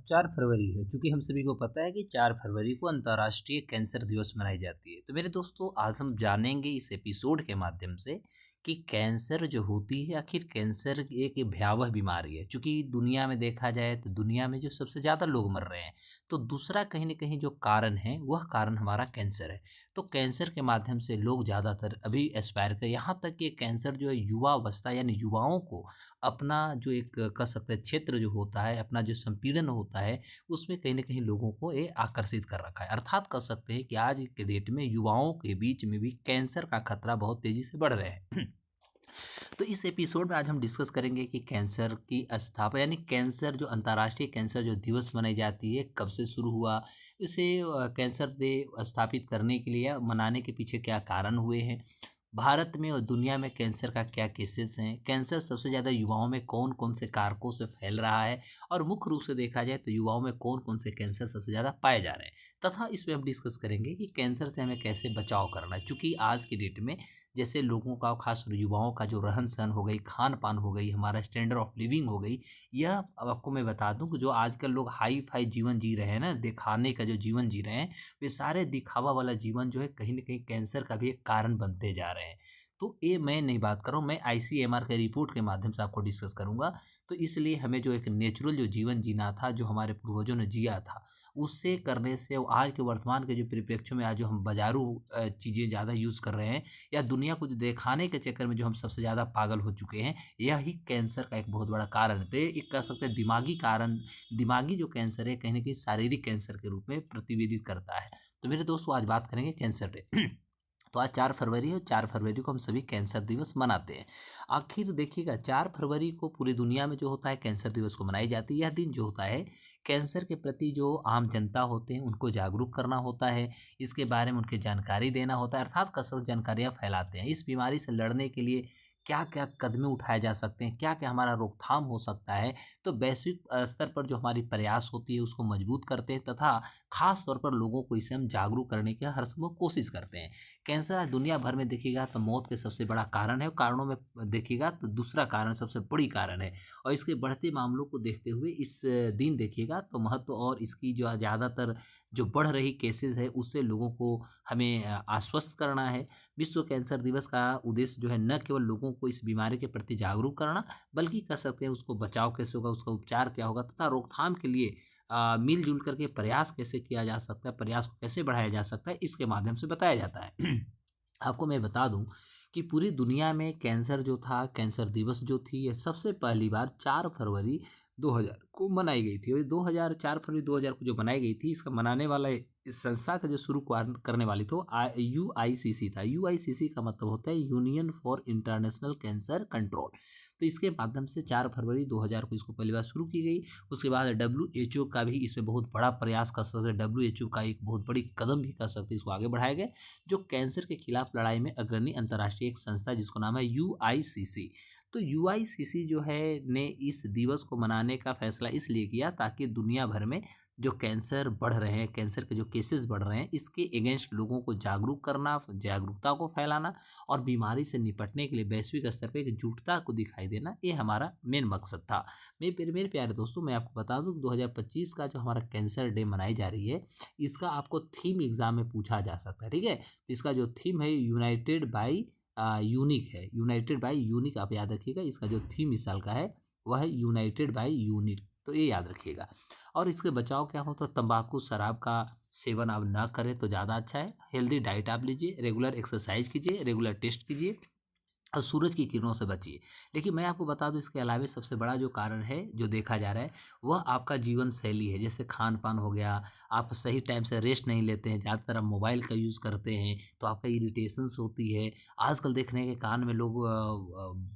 4 फरवरी है। चूँकि हम सभी को पता है कि 4 फरवरी को अंतर्राष्ट्रीय कैंसर दिवस मनाई जाती है। तो मेरे दोस्तों, आज हम जानेंगे इस एपिसोड के माध्यम से कि कैंसर जो होती है, आखिर कैंसर एक भयावह बीमारी है। चूँकि दुनिया में देखा जाए तो दुनिया में जो सबसे ज़्यादा लोग मर रहे हैं, तो दूसरा कहीं न कहीं जो कारण है, वह कारण हमारा कैंसर है। तो कैंसर के माध्यम से लोग ज़्यादातर अभी एस्पायर कर, यहाँ तक कि कैंसर जो है युवा अवस्था यानी युवाओं को अपना जो एक कह सकते हैं क्षेत्र जो होता है, अपना जो संपीड़न होता है, उसमें कहीं न कहीं लोगों को ये आकर्षित कर रखा है। अर्थात कह सकते हैं कि आज के डेट में युवाओं के बीच में भी कैंसर का खतरा बहुत तेज़ी से बढ़ रहा है। तो इस एपिसोड में आज हम डिस्कस करेंगे कि कैंसर की स्थापना यानी कैंसर जो अंतर्राष्ट्रीय कैंसर जो दिवस मनाई जाती है, कब से शुरू हुआ, इसे कैंसर डे स्थापित करने के लिए या मनाने के पीछे क्या कारण हुए हैं, भारत में और दुनिया में कैंसर का क्या केसेस हैं, कैंसर सबसे ज़्यादा युवाओं में कौन कौन से कारकों से फैल रहा है, और मुख्य रूप से देखा जाए तो युवाओं में कौन कौन से कैंसर सबसे ज़्यादा पाए जा रहे हैं, तथा इसमें हम डिस्कस करेंगे कि कैंसर से हमें कैसे बचाव करना है। चूँकि आज की डेट में जैसे लोगों का, खास युवाओं का जो रहन सहन हो गई, खान पान हो गई, हमारा स्टैंडर्ड ऑफ लिविंग हो गई, यह अब आपको मैं बता दूं कि जो आजकल लोग हाई फाई जीवन जी रहे हैं ना, दिखाने का जो जीवन जी रहे हैं, वे सारे दिखावा वाला जीवन जो है कहीं ना कहीं कैंसर का भी एक कारण बनते जा रहे हैं। तो ये मैं नहीं बात कर रहा हूँ, मैं आईसीएमआर के रिपोर्ट के माध्यम से आपको डिस्कस करूंगा। तो इसलिए हमें जो एक नेचुरल जो जीवन जीना था, जो हमारे पूर्वजों ने जिया था, उससे करने से और आज के वर्तमान के जो परिप्रेक्ष्य में आज जो हम बाजारू चीज़ें ज़्यादा यूज़ कर रहे हैं, या दुनिया को जो दिखाने के चक्कर में जो हम सबसे ज़्यादा पागल हो चुके हैं, यही कैंसर का एक बहुत बड़ा कारण है। तो ये एक कह सकते हैं दिमागी कारण, दिमागी जो कैंसर है कहीं न कहीं शारीरिक कैंसर के रूप में प्रतिवेदित करता है। तो मेरे दोस्तों, आज बात करेंगे कैंसर डे। तो आज 4 फरवरी है और 4 फरवरी को हम सभी कैंसर दिवस मनाते हैं। आखिर देखिएगा, 4 फरवरी को पूरी दुनिया में जो होता है कैंसर दिवस को मनाई जाती है। यह दिन जो होता है, कैंसर के प्रति जो आम जनता होते हैं उनको जागरूक करना होता है, इसके बारे में उनकी जानकारी देना होता है, अर्थात कसरत जानकारियाँ फैलाते हैं। इस बीमारी से लड़ने के लिए क्या-क्या कदमें उठाए जा सकते हैं, क्या-क्या हमारा रोकथाम हो सकता है। तो वैश्विक स्तर पर जो हमारी प्रयास होती है उसको मजबूत करते हैं, तथा खास तौर पर लोगों को इससे हम जागरूक करने की हर संभव कोशिश करते हैं। कैंसर आज दुनिया भर में देखिएगा तो मौत के सबसे बड़ा कारण है, और कारणों में देखिएगा तो दूसरा कारण सबसे बड़ी कारण है। और इसके बढ़ते मामलों को देखते हुए इस दिन देखिएगा तो महत्व और इसकी जो ज़्यादातर जो बढ़ रही केसेस है, उससे लोगों को हमें आश्वस्त करना है। विश्व कैंसर दिवस का उद्देश्य जो है, न केवल लोगों को इस बीमारी के प्रति जागरूक करना, बल्कि कह सकते हैं उसको बचाव कैसे होगा, उसका उपचार क्या होगा, तथा रोकथाम के लिए मिलजुल करके प्रयास कैसे किया जा सकता है, प्रयास को कैसे बढ़ाया जा सकता है, इसके माध्यम से बताया जाता है। आपको मैं बता दूं कि पूरी दुनिया में कैंसर जो था, कैंसर दिवस जो थी, ये सबसे पहली बार 4 फरवरी 2000 को मनाई गई थी। और 2000 4 फरवरी 2000 को जो बनाई गई थी, इसका मनाने वाला इस संस्था का जो शुरू करने वाली तो यूआईसीसी था। यूआईसीसी का मतलब होता है union for international cancer control. तो इसके माध्यम से 4 फरवरी 2000 को इसको पहली बार शुरू की गई। उसके बाद डब्ल्यूएचओ का भी इसमें बहुत बड़ा प्रयास कर सकते हैं, डब्ल्यूएचओ का एक बहुत बड़ी कदम भी कर सकते हैं, इसको आगे बढ़ाया गया, जो कैंसर के खिलाफ लड़ाई में अग्रणी अंतर्राष्ट्रीय एक संस्था है, जिसको नाम है यूआईसीसी। तो यूआईसीसी जो है ने इस दिवस को मनाने का फैसला इसलिए किया ताकि दुनिया भर में जो कैंसर बढ़ रहे हैं, कैंसर के जो केसेस बढ़ रहे हैं, इसके अगेंस्ट लोगों को जागरूक करना, जागरूकता को फैलाना, और बीमारी से निपटने के लिए वैश्विक स्तर पर एकजुटता को दिखाई देना, ये हमारा मेन मकसद था। मेरे प्यारे दोस्तों, मैं आपको बता दूं कि 2025 का जो हमारा कैंसर डे मनाई जा रही है, इसका आपको थीम एग्जाम में पूछा जा सकता है। ठीक है, तो इसका जो थीम है यूनाइटेड बाई यूनिक है। यूनाइटेड बाई यूनिक आप याद रखिएगा, इसका जो थीम इस साल का है वह है यूनाइटेड बाई यूनिक। तो ये याद रखिएगा। और इसके बचाव क्या हो, तो तंबाकू शराब का सेवन आप ना करें तो ज़्यादा अच्छा है। हेल्दी डाइट आप लीजिए, रेगुलर एक्सरसाइज कीजिए, रेगुलर टेस्ट कीजिए, और सूरज की किरणों से बचिए। लेकिन मैं आपको बता दूं, इसके अलावा सबसे बड़ा जो कारण है जो देखा जा रहा है, वह आपका जीवन शैली है। जैसे खान पान हो गया, आप सही टाइम से रेस्ट नहीं लेते हैं, ज़्यादातर आप मोबाइल का यूज़ करते हैं, तो आपका इरिटेशंस होती है। आजकल देखने के कान में लोग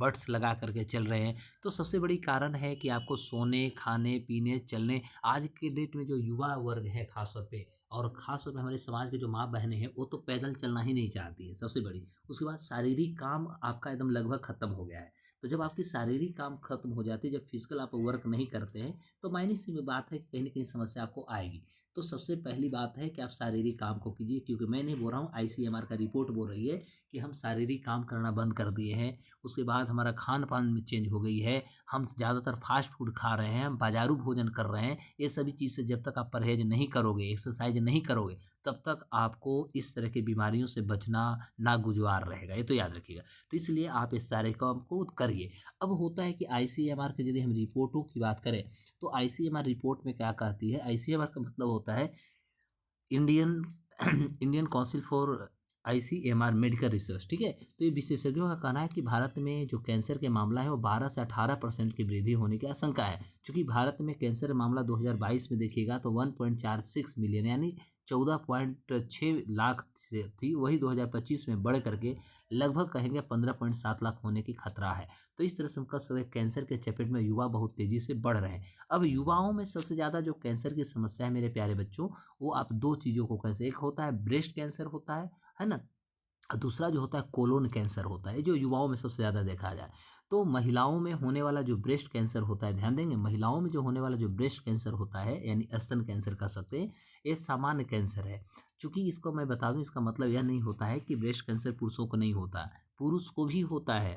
बड्स लगा करके चल रहे हैं। तो सबसे बड़ी कारण है कि आपको सोने, खाने, पीने, चलने, आज के डेट में जो युवा वर्ग है खासतौर पे, और खासतौर पे हमारे समाज के जो माँ बहनें हैं, वो तो पैदल चलना ही नहीं चाहती है, सबसे बड़ी। उसके बाद शारीरिक काम आपका एकदम लगभग खत्म हो गया है। तो जब आपकी शारीरिक काम खत्म हो जाती है, जब फिजिकल आप वर्क नहीं करते हैं, तो मायने सी में बात है कि कहीं ना कहीं समस्या आपको आएगी। तो सबसे पहली बात है कि आप शारीरिक काम को कीजिए, क्योंकि मैं नहीं बोल रहा हूँ, आईसीएमआर का रिपोर्ट बोल रही है कि हम शारीरिक काम करना बंद कर दिए हैं। उसके बाद हमारा खान पान में चेंज हो गई है, हम ज़्यादातर फास्ट फूड खा रहे हैं, हम बाजारू भोजन कर रहे हैं। ये सभी चीज़ से जब तक आप परहेज नहीं करोगे, एक्सरसाइज नहीं करोगे, तब तक आपको इस तरह की बीमारियों से बचना नागुज़ार रहेगा, ये तो याद रखिएगा। तो इसलिए आप इस सारे काम को करिए। अब होता है कि आईसीएमआर की यदि हम रिपोर्टों की बात करें, तो आईसीएमआर रिपोर्ट में क्या कहती है, आईसीएमआर का मतलब होता है Indian Indian council for ICMR medical research, ठीक है। तो ये विशेषज्ञों का कहना है कि भारत में जो कैंसर के मामला है वो 12 से 18% की वृद्धि होने की आशंका है। चूँकि भारत में कैंसर मामला 2022 में देखिएगा तो 1.46 मिलियन यानी 14.6 लाख से थी, वही 2025 में बढ़ करके लगभग कहेंगे 15.7 लाख होने की खतरा है। तो इस तरह से हम कह सकते हैं कैंसर के चपेट में युवा बहुत तेज़ी से बढ़ रहे हैं। अब युवाओं में सबसे ज़्यादा जो कैंसर की समस्या है मेरे प्यारे बच्चों, वो आप दो चीज़ों को कैंसर, एक होता है ब्रेस्ट कैंसर होता है ना, और दूसरा जो होता है कोलोन कैंसर होता है, जो युवाओं में सबसे ज़्यादा देखा जाए। तो महिलाओं में होने वाला जो ब्रेस्ट कैंसर होता है, ध्यान देंगे, महिलाओं में जो होने वाला जो ब्रेस्ट कैंसर होता है यानी स्तन कैंसर कह सकते हैं, ये सामान्य कैंसर है। चूँकि इसको मैं बता दूँ, इसका मतलब यह नहीं होता है कि ब्रेस्ट कैंसर पुरुषों को नहीं होता है, पुरुष को भी होता है।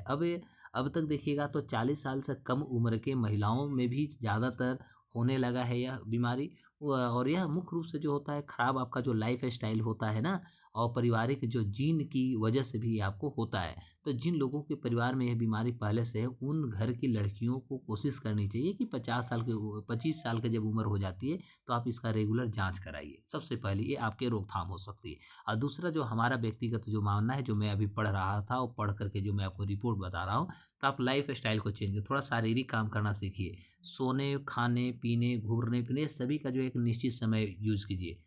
अब तक देखिएगा तो 40 साल से कम उम्र के महिलाओं में भी ज़्यादातर होने लगा है यह बीमारी। और यह मुख्य रूप से जो होता है खराब आपका जो लाइफ स्टाइल होता है ना, और पारिवारिक जो जीन की वजह से भी आपको होता है। तो जिन लोगों के परिवार में यह बीमारी पहले से है, उन घर की लड़कियों को कोशिश करनी चाहिए कि 25 साल की जब उम्र हो जाती है तो आप इसका रेगुलर जांच कराइए। सबसे पहले ये आपके रोकथाम हो सकती है। और दूसरा जो हमारा व्यक्तिगत जो मानना है, जो मैं अभी पढ़ रहा था और पढ़ करके जो मैं आपको रिपोर्ट बता रहा हूँ, तो आप लाइफ स्टाइल को चेंज करिए, थोड़ा शारीरिक काम करना सीखिए। सोने, खाने पीने, घूमने फिरने सभी का जो एक निश्चित समय यूज़ कीजिए।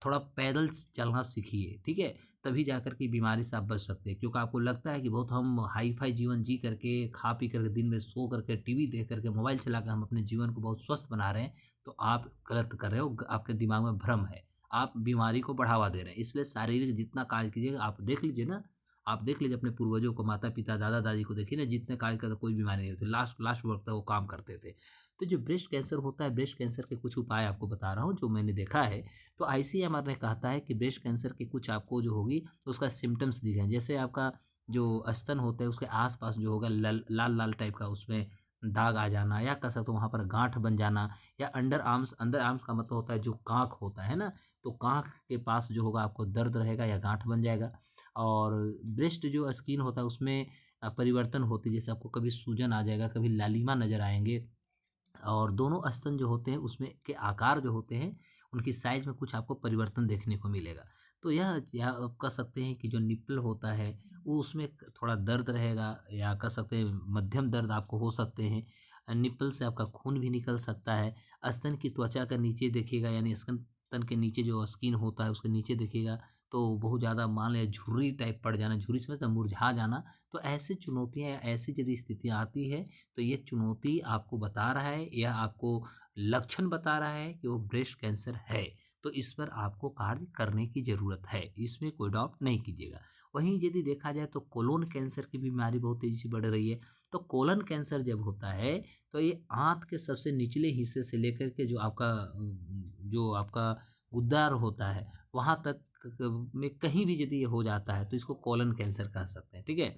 थोड़ा पैदल चलना सीखिए, ठीक है। तभी जाकर के बीमारी से आप बच सकते हैं। क्योंकि आपको लगता है कि बहुत हम हाई-फाई जीवन जी करके, खा पी करके, दिन में सो करके, टीवी देख करके, मोबाइल चला के हम अपने जीवन को बहुत स्वस्थ बना रहे हैं, तो आप गलत कर रहे हो। आपके दिमाग में भ्रम है, आप बीमारी को बढ़ावा दे रहे हैं। इसलिए शारीरिक जितना कार्य कीजिएगा, आप देख लीजिए ना, आप देख लीजिए अपने पूर्वजों को, माता-पिता, दादा-दादी को देखिए ना, जितने कार्य करते कोई बीमारी नहीं होती, लास्ट लास्ट वक़्त तक वो काम करते थे। तो जो ब्रेस्ट कैंसर होता है, ब्रेस्ट कैंसर के कुछ उपाय आपको बता रहा हूँ जो मैंने देखा है। तो आईसीएमआर ने कहता है कि ब्रेस्ट कैंसर की कुछ आपको जो होगी उसका सिम्टम्स दिखेंगे, जैसे आपका जो स्तन होता है उसके आसपास जो होगा लाल लाल टाइप का उसमें दाग आ जाना, या कह सकते हो वहाँ पर गांठ बन जाना, या अंडर आर्म्स का मतलब होता है जो कांख होता है ना, तो कांख के पास जो होगा आपको दर्द रहेगा या गांठ बन जाएगा। और ब्रेस्ट जो स्किन होता है उसमें परिवर्तन होती है, जैसे आपको कभी सूजन आ जाएगा, कभी लालिमा नज़र आएंगे। और दोनों स्तन जो होते हैं उसमें के आकार जो होते हैं, उनकी साइज़ में कुछ आपको परिवर्तन देखने को मिलेगा। तो यह आप कह सकते हैं कि जो निप्पल होता है वो उसमें थोड़ा दर्द रहेगा, या कह सकते हैं मध्यम दर्द आपको हो सकते हैं। निप्पल से आपका खून भी निकल सकता है। स्तन की त्वचा का नीचे देखिएगा, यानी स्तन के नीचे जो स्किन होता है उसके नीचे देखिएगा तो बहुत ज़्यादा मान लिया झुर्री टाइप पड़ जाना, झुर्री समझते हैं, मुरझा जाना। तो ऐसी चुनौतियाँ या ऐसी यदि स्थितियाँ आती है, तो ये चुनौती आपको बता रहा है या आपको लक्षण बता रहा है कि वो ब्रेस्ट कैंसर है। तो इस पर आपको कार्य करने की ज़रूरत है, इसमें कोई डाउट नहीं कीजिएगा। वहीं यदि देखा जाए तो कोलोन कैंसर की बीमारी बहुत तेज़ी से बढ़ रही है। तो कोलन कैंसर जब होता है तो ये आंत के सबसे निचले हिस्से से लेकर के जो आपका गुद्दा होता है वहाँ तक में कहीं भी यदि ये हो जाता है तो इसको कोलन कैंसर कह सकते हैं, ठीक है।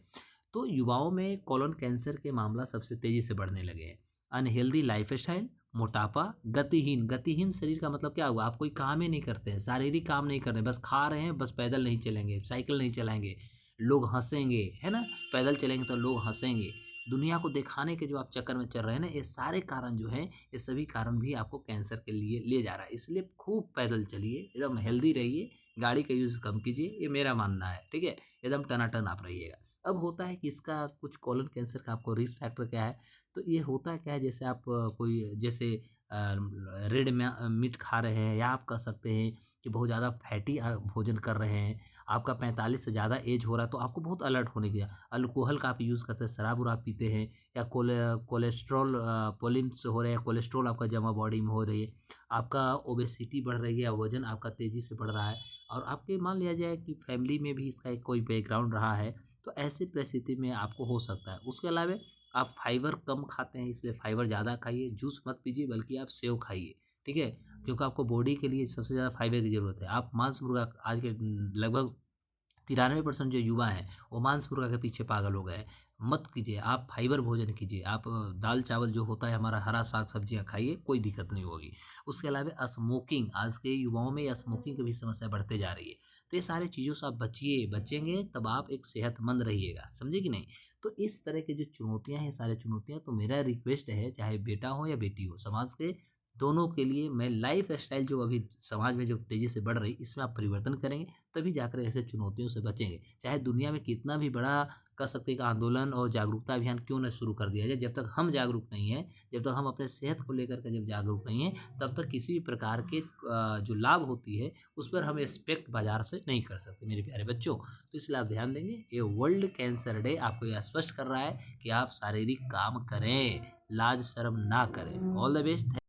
तो युवाओं में कोलन कैंसर के मामला सबसे तेज़ी से बढ़ने लगे हैं। अनहेल्दी लाइफस्टाइल, मोटापा, गतिहीन गतिहीन शरीर का मतलब क्या हुआ, आप कोई काम ही नहीं करते हैं, शारीरिक काम नहीं कर रहे हैं, बस खा रहे हैं, बस पैदल नहीं चलेंगे, साइकिल नहीं चलाएंगे, लोग हंसेंगे, है ना, पैदल चलेंगे तो लोग हंसेंगे। दुनिया को दिखाने के जो आप चक्कर में चल रहे हैं ना, ये सारे कारण जो हैं, ये सभी कारण भी आपको कैंसर के लिए ले जा रहा है। इसलिए खूब पैदल चलिए, एकदम हेल्दी रहिए, गाड़ी का यूज़ कम कीजिए, ये मेरा मानना है, ठीक है। एकदम टनाटन आप रहिएगा। अब होता है कि इसका कुछ कोलन कैंसर का आपको रिस्क फैक्टर क्या है, तो ये होता क्या है, जैसे आप कोई जैसे रेड मीट खा रहे हैं, या आप कह सकते हैं कि बहुत ज़्यादा फैटी भोजन कर रहे हैं, आपका 45 से ज़्यादा एज हो रहा है, तो आपको बहुत अलर्ट होने की, अल्कोहल का आप यूज़ करते हैं, शराब उराब पीते हैं, या कोलेस्ट्रॉल पोलिन्स हो रहे हैं, कोलेस्ट्रॉल आपका जमा बॉडी में हो रही है, आपका ओबेसिटी बढ़ रही है, या वजन आपका तेज़ी से बढ़ रहा है, और आपके मान लिया जाए कि फैमिली में भी इसका एक कोई बैकग्राउंड रहा है, तो ऐसी परिस्थिति में आपको हो सकता है। उसके अलावा आप फाइबर कम खाते हैं, इसलिए फाइबर ज़्यादा खाइए, जूस मत पीजिए बल्कि आप सेव खाइए, ठीक है, क्योंकि आपको बॉडी के लिए सबसे ज़्यादा फाइबर की ज़रूरत है। आप मांस मुर्गा आज के लगभग 93% जो युवा हैं वो मांस मुर्गा के पीछे पागल हो गए हैं। मत कीजिए, आप फाइबर भोजन कीजिए, आप दाल चावल जो होता है हमारा, हरा साग सब्जियां खाइए, कोई दिक्कत नहीं होगी। उसके अलावा स्मोकिंग, आज के युवाओं में स्मोकिंग की भी समस्या बढ़ते जा रही है। तो ये सारी चीज़ों से आप बचिए, बचेंगे तब आप एक सेहतमंद रहिएगा, समझे कि नहीं। तो इस तरह की जो चुनौतियां हैं, सारी चुनौतियां, तो मेरा रिक्वेस्ट है, चाहे बेटा हो या बेटी हो, समाज के दोनों के लिए मैं लाइफ स्टाइल जो अभी समाज में जो तेज़ी से बढ़ रही, इसमें आप परिवर्तन करेंगे तभी जाकर ऐसे चुनौतियों से बचेंगे। चाहे दुनिया में कितना भी बड़ा कह सकते हैं कि आंदोलन और जागरूकता अभियान क्यों न शुरू कर दिया जाए, जब तक हम जागरूक नहीं हैं, जब तक हम अपने सेहत को लेकर के जब जागरूक नहीं हैं, तब तक किसी भी प्रकार के जो लाभ होती है उस पर हम एक्सपेक्ट बाजार से नहीं कर सकते मेरे प्यारे बच्चों। तो इसलिए आप ध्यान देंगे। ये वर्ल्ड कैंसर डे आपको यह स्पष्ट कर रहा है कि आप शारीरिक काम करें, लाज शर्म ना करें। All the best.